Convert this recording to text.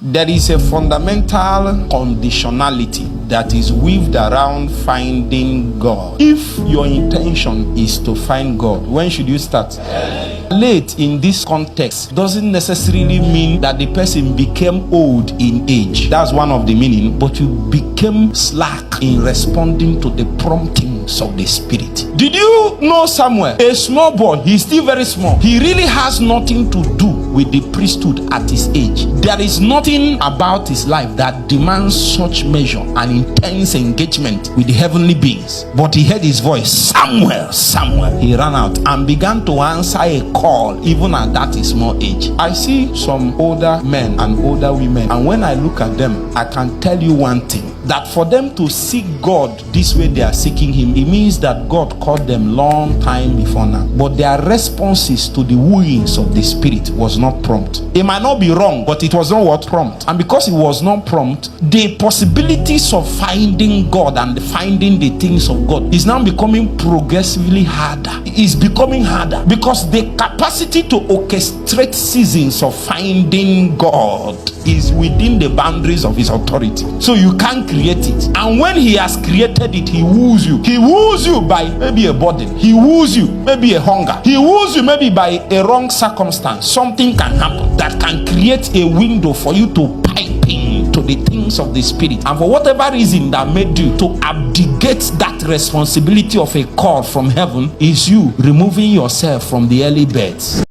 There is a fundamental conditionality that is weaved around finding God. If your intention is to find God, when should you start? Late in this context doesn't necessarily mean that the person became old in age. That's one of the meaning, but you became slack in responding to the promptings of the Spirit. Did you know Samuel, a small boy, he's still very small. He really has nothing to do with the priesthood at his age. There is nothing about his life that demands such measure and intense engagement with the heavenly beings. But he heard his voice, Samuel, Samuel. He ran out and began to answer a call even at that small age. I see some older men and older women, and when I look at them, I can tell you one thing, that for them to seek God this way they are seeking him, it means that God called them long time before now. But their responses to the wooings of the Spirit was not prompt. It might not be wrong, but it was not what? Prompt. And because it was not prompt, the possibilities of finding God and finding the things of God is now becoming progressively harder. It is becoming harder because the capacity to orchestrate seasons of finding God is within the boundaries of his authority. So you can't create it. And when he has created it, he woos you. He woos you by maybe a burden. He woos you maybe a hunger. He woos you maybe by a wrong circumstance. Something can happen that can create a window for you to pipe into the things of the Spirit. And for whatever reason that made you to abdicate that responsibility of a call from heaven is you removing yourself from the early birds.